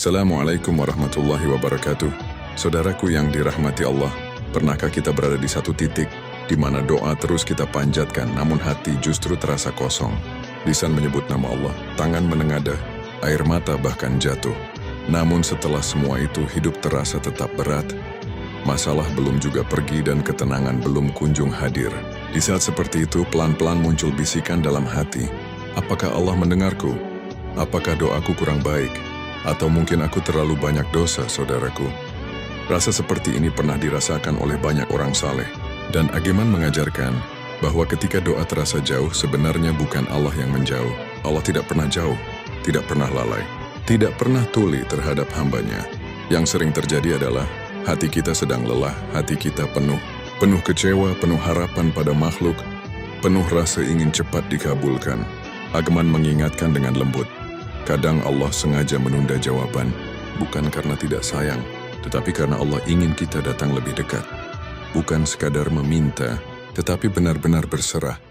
Assalamualaikum warahmatullahi wabarakatuh. Saudaraku yang dirahmati Allah, pernahkah kita berada di satu titik di mana doa terus kita panjatkan namun hati justru terasa kosong? Lisan menyebut nama Allah, tangan menengadah, air mata bahkan jatuh. Namun setelah semua itu hidup terasa tetap berat. Masalah belum juga pergi dan ketenangan belum kunjung hadir. Di saat seperti itu pelan-pelan muncul bisikan dalam hati. Apakah Allah mendengarku? Apakah doaku kurang baik? Atau mungkin aku terlalu banyak dosa, saudaraku? Rasa seperti ini pernah dirasakan oleh banyak orang saleh. Dan Ageman mengajarkan bahwa ketika doa terasa jauh, sebenarnya bukan Allah yang menjauh. Allah tidak pernah jauh, tidak pernah lalai, tidak pernah tuli terhadap hambanya. Yang sering terjadi adalah hati kita sedang lelah, hati kita penuh kecewa, penuh harapan pada makhluk, penuh rasa ingin cepat dikabulkan. Ageman mengingatkan dengan lembut, kadang Allah sengaja menunda jawaban, bukan karena tidak sayang, tetapi karena Allah ingin kita datang lebih dekat. Bukan sekadar meminta, tetapi benar-benar berserah.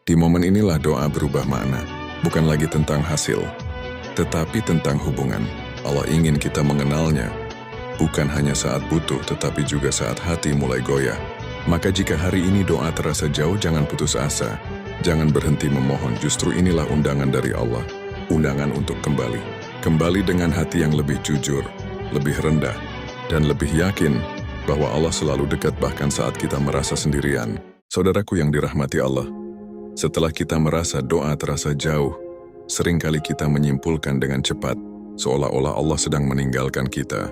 Di momen inilah doa berubah makna, bukan lagi tentang hasil, tetapi tentang hubungan. Allah ingin kita mengenalnya, bukan hanya saat butuh, tetapi juga saat hati mulai goyah. Maka jika hari ini doa terasa jauh, jangan putus asa, jangan berhenti memohon. Justru inilah undangan dari Allah. Undangan untuk kembali dengan hati yang lebih jujur, lebih rendah, dan lebih yakin bahwa Allah selalu dekat bahkan saat kita merasa sendirian. Saudaraku yang dirahmati Allah, setelah kita merasa doa terasa jauh, seringkali kita menyimpulkan dengan cepat, seolah-olah Allah sedang meninggalkan kita.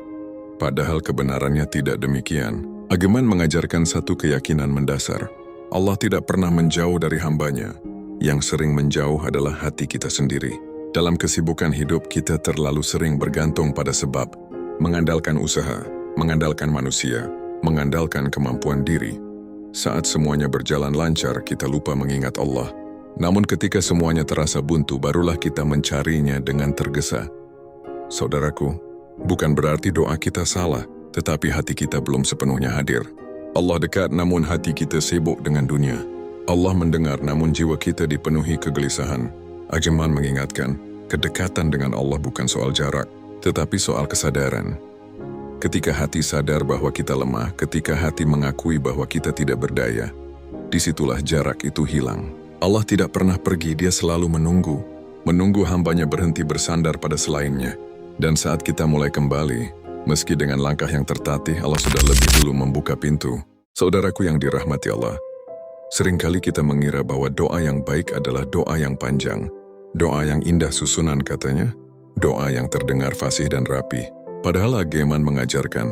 Padahal kebenarannya tidak demikian. Ageman mengajarkan satu keyakinan mendasar. Allah tidak pernah menjauh dari hambanya. Yang sering menjauh adalah hati kita sendiri. Dalam kesibukan hidup, kita terlalu sering bergantung pada sebab, mengandalkan usaha, mengandalkan manusia, mengandalkan kemampuan diri. Saat semuanya berjalan lancar, kita lupa mengingat Allah. Namun ketika semuanya terasa buntu, barulah kita mencarinya dengan tergesa. Saudaraku, bukan berarti doa kita salah, tetapi hati kita belum sepenuhnya hadir. Allah dekat, namun hati kita sibuk dengan dunia. Allah mendengar, namun jiwa kita dipenuhi kegelisahan. Ageman mengingatkan, kedekatan dengan Allah bukan soal jarak, tetapi soal kesadaran. Ketika hati sadar bahwa kita lemah, ketika hati mengakui bahwa kita tidak berdaya, disitulah jarak itu hilang. Allah tidak pernah pergi, Dia selalu menunggu hambanya berhenti bersandar pada selainnya. Dan saat kita mulai kembali, meski dengan langkah yang tertatih, Allah sudah lebih dulu membuka pintu. Saudaraku yang dirahmati Allah, seringkali kita mengira bahwa doa yang baik adalah doa yang panjang, doa yang indah susunan katanya, doa yang terdengar fasih dan rapi. Padahal Ageman mengajarkan,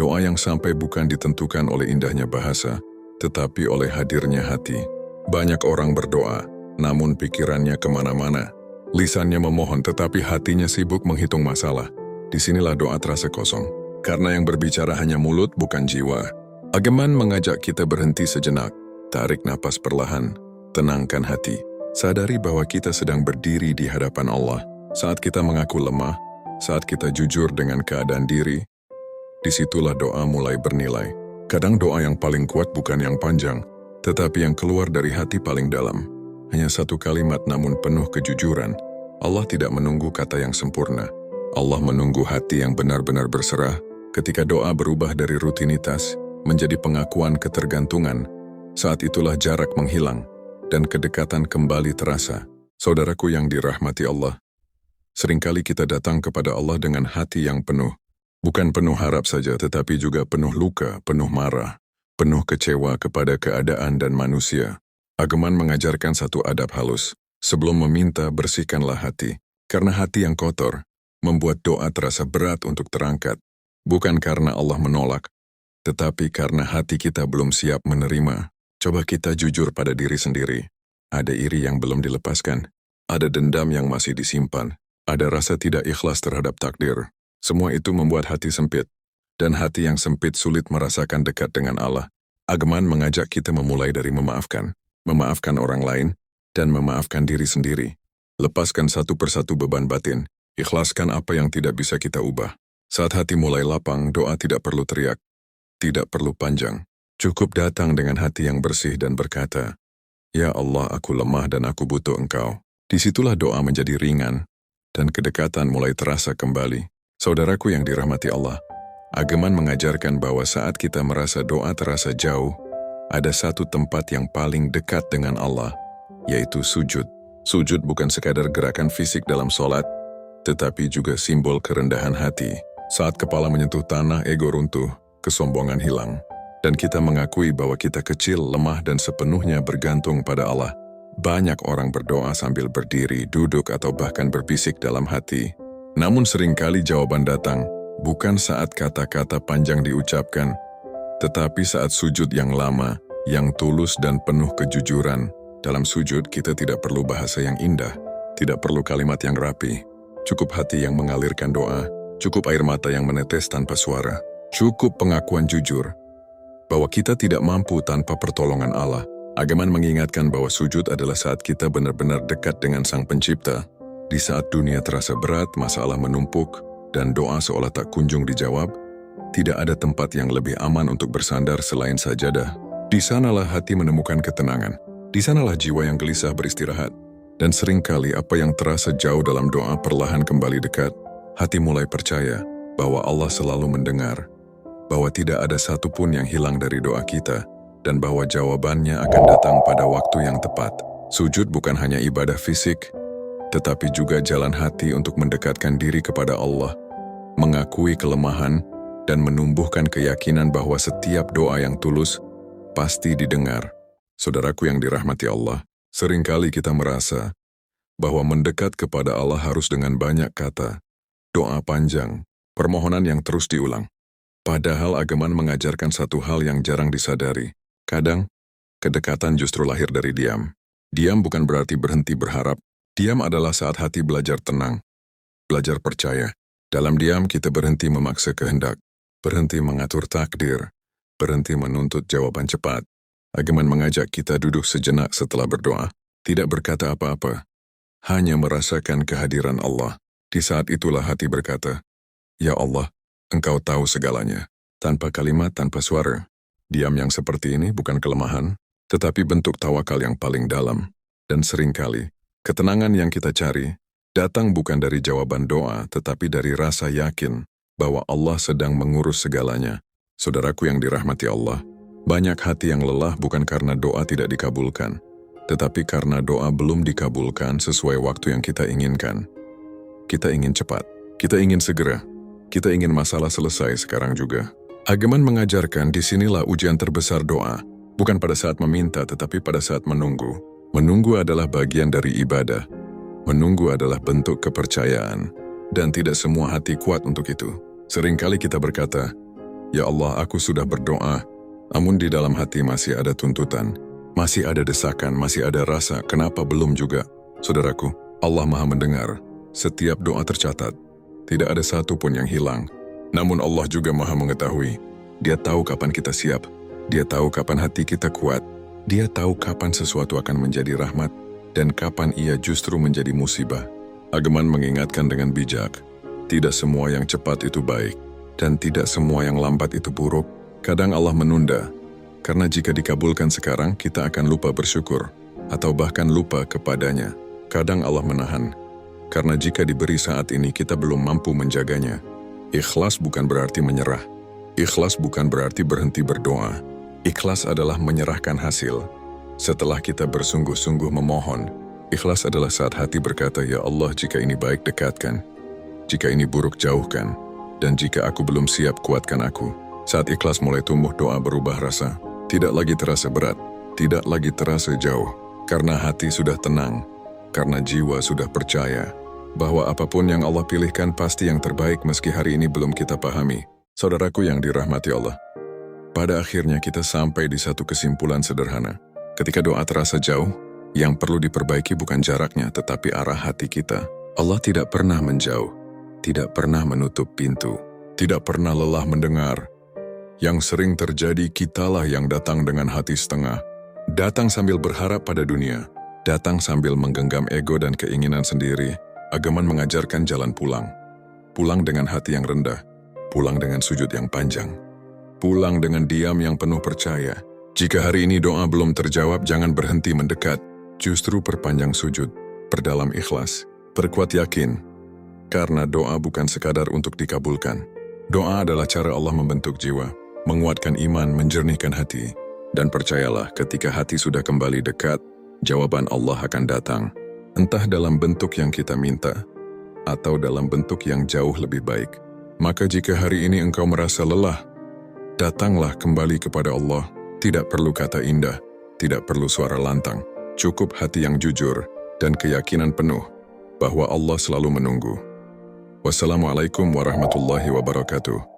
doa yang sampai bukan ditentukan oleh indahnya bahasa, tetapi oleh hadirnya hati. Banyak orang berdoa, namun pikirannya kemana-mana. Lisannya memohon, tetapi hatinya sibuk menghitung masalah. Disinilah doa terasa kosong, karena yang berbicara hanya mulut, bukan jiwa. Ageman mengajak kita berhenti sejenak, tarik napas perlahan, tenangkan hati. Sadari bahwa kita sedang berdiri di hadapan Allah. Saat kita mengaku lemah, saat kita jujur dengan keadaan diri, disitulah doa mulai bernilai. Kadang doa yang paling kuat bukan yang panjang, tetapi yang keluar dari hati paling dalam. Hanya satu kalimat namun penuh kejujuran. Allah tidak menunggu kata yang sempurna. Allah menunggu hati yang benar-benar berserah. Ketika doa berubah dari rutinitas menjadi pengakuan ketergantungan, saat itulah jarak menghilang dan kedekatan kembali terasa. Saudaraku yang dirahmati Allah, seringkali kita datang kepada Allah dengan hati yang penuh. Bukan penuh harap saja, tetapi juga penuh luka, penuh marah, penuh kecewa kepada keadaan dan manusia. Ageman mengajarkan satu adab halus. Sebelum meminta, bersihkanlah hati. Karena hati yang kotor membuat doa terasa berat untuk terangkat. Bukan karena Allah menolak, tetapi karena hati kita belum siap menerima. Coba kita jujur pada diri sendiri. Ada iri yang belum dilepaskan. Ada dendam yang masih disimpan. Ada rasa tidak ikhlas terhadap takdir. Semua itu membuat hati sempit. Dan hati yang sempit sulit merasakan dekat dengan Allah. Ageman mengajak kita memulai dari memaafkan. Memaafkan orang lain, dan memaafkan diri sendiri. Lepaskan satu persatu beban batin. Ikhlaskan apa yang tidak bisa kita ubah. Saat hati mulai lapang, doa tidak perlu teriak. Tidak perlu panjang. Cukup datang dengan hati yang bersih dan berkata, Ya Allah, aku lemah dan aku butuh Engkau. Disitulah doa menjadi ringan, dan kedekatan mulai terasa kembali. Saudaraku yang dirahmati Allah, Ageman mengajarkan bahwa saat kita merasa doa terasa jauh, ada satu tempat yang paling dekat dengan Allah, yaitu sujud. Sujud bukan sekadar gerakan fisik dalam sholat, tetapi juga simbol kerendahan hati. Saat kepala menyentuh tanah, ego runtuh, kesombongan hilang, dan kita mengakui bahwa kita kecil, lemah, dan sepenuhnya bergantung pada Allah. Banyak orang berdoa sambil berdiri, duduk, atau bahkan berbisik dalam hati. Namun seringkali jawaban datang, bukan saat kata-kata panjang diucapkan, tetapi saat sujud yang lama, yang tulus dan penuh kejujuran. Dalam sujud, kita tidak perlu bahasa yang indah, tidak perlu kalimat yang rapi. Cukup hati yang mengalirkan doa, cukup air mata yang menetes tanpa suara, cukup pengakuan jujur bahwa kita tidak mampu tanpa pertolongan Allah. Ageman mengingatkan bahwa sujud adalah saat kita benar-benar dekat dengan Sang Pencipta. Di saat dunia terasa berat, masalah menumpuk, dan doa seolah tak kunjung dijawab, tidak ada tempat yang lebih aman untuk bersandar selain sajadah. Di sanalah hati menemukan ketenangan. Di sanalah jiwa yang gelisah beristirahat. Dan seringkali apa yang terasa jauh dalam doa perlahan kembali dekat. Hati mulai percaya bahwa Allah selalu mendengar, bahwa tidak ada satupun yang hilang dari doa kita, dan bahwa jawabannya akan datang pada waktu yang tepat. Sujud bukan hanya ibadah fisik, tetapi juga jalan hati untuk mendekatkan diri kepada Allah, mengakui kelemahan, dan menumbuhkan keyakinan bahwa setiap doa yang tulus pasti didengar. Saudaraku yang dirahmati Allah, seringkali kita merasa bahwa mendekat kepada Allah harus dengan banyak kata, doa panjang, permohonan yang terus diulang. Padahal Ageman mengajarkan satu hal yang jarang disadari. Kadang, kedekatan justru lahir dari diam. Diam bukan berarti berhenti berharap. Diam adalah saat hati belajar tenang, belajar percaya. Dalam diam kita berhenti memaksa kehendak, berhenti mengatur takdir, berhenti menuntut jawaban cepat. Ageman mengajak kita duduk sejenak setelah berdoa, tidak berkata apa-apa, hanya merasakan kehadiran Allah. Di saat itulah hati berkata, "Ya Allah, Engkau tahu segalanya." Tanpa kalimat, tanpa suara. Diam yang seperti ini bukan kelemahan, tetapi bentuk tawakal yang paling dalam. Dan seringkali, ketenangan yang kita cari datang bukan dari jawaban doa, tetapi dari rasa yakin bahwa Allah sedang mengurus segalanya. Saudaraku yang dirahmati Allah, banyak hati yang lelah bukan karena doa tidak dikabulkan, tetapi karena doa belum dikabulkan sesuai waktu yang kita inginkan. Kita ingin cepat, kita ingin segera, kita ingin masalah selesai sekarang juga. Ageman mengajarkan disinilah ujian terbesar doa, bukan pada saat meminta tetapi pada saat menunggu. Menunggu adalah bagian dari ibadah. Menunggu adalah bentuk kepercayaan. Dan tidak semua hati kuat untuk itu. Seringkali kita berkata, "Ya Allah, aku sudah berdoa." Namun di dalam hati masih ada tuntutan. Masih ada desakan, masih ada rasa, kenapa belum juga? Saudaraku, Allah Maha mendengar. Setiap doa tercatat. Tidak ada satu pun yang hilang. Namun Allah juga Maha mengetahui. Dia tahu kapan kita siap. Dia tahu kapan hati kita kuat. Dia tahu kapan sesuatu akan menjadi rahmat dan kapan ia justru menjadi musibah. Ageman mengingatkan dengan bijak, tidak semua yang cepat itu baik, dan tidak semua yang lambat itu buruk. Kadang Allah menunda, karena jika dikabulkan sekarang, kita akan lupa bersyukur, atau bahkan lupa kepadanya. Kadang Allah menahan, karena jika diberi saat ini kita belum mampu menjaganya. Ikhlas bukan berarti menyerah. Ikhlas bukan berarti berhenti berdoa. Ikhlas adalah menyerahkan hasil. Setelah kita bersungguh-sungguh memohon, ikhlas adalah saat hati berkata, "Ya Allah, jika ini baik dekatkan, jika ini buruk jauhkan, dan jika aku belum siap kuatkan aku." Saat ikhlas mulai tumbuh, doa berubah rasa. Tidak lagi terasa berat, tidak lagi terasa jauh, karena hati sudah tenang, karena jiwa sudah percaya bahwa apapun yang Allah pilihkan pasti yang terbaik meski hari ini belum kita pahami. Saudaraku yang dirahmati Allah, pada akhirnya kita sampai di satu kesimpulan sederhana. Ketika doa terasa jauh, yang perlu diperbaiki bukan jaraknya, tetapi arah hati kita. Allah tidak pernah menjauh, tidak pernah menutup pintu, tidak pernah lelah mendengar. Yang sering terjadi, kitalah yang datang dengan hati setengah. Datang sambil berharap pada dunia, datang sambil menggenggam ego dan keinginan sendiri. Ageman mengajarkan jalan pulang. Pulang dengan hati yang rendah, pulang dengan sujud yang panjang. Pulang dengan diam yang penuh percaya. Jika hari ini doa belum terjawab, jangan berhenti mendekat. Justru perpanjang sujud, perdalam ikhlas, perkuat yakin. Karena doa bukan sekadar untuk dikabulkan. Doa adalah cara Allah membentuk jiwa, menguatkan iman, menjernihkan hati. Dan percayalah, ketika hati sudah kembali dekat, jawaban Allah akan datang. Entah dalam bentuk yang kita minta, atau dalam bentuk yang jauh lebih baik. Maka jika hari ini engkau merasa lelah, datanglah kembali kepada Allah. Tidak perlu kata indah, tidak perlu suara lantang. Cukup hati yang jujur dan keyakinan penuh bahwa Allah selalu menunggu. Wassalamualaikum warahmatullahi wabarakatuh.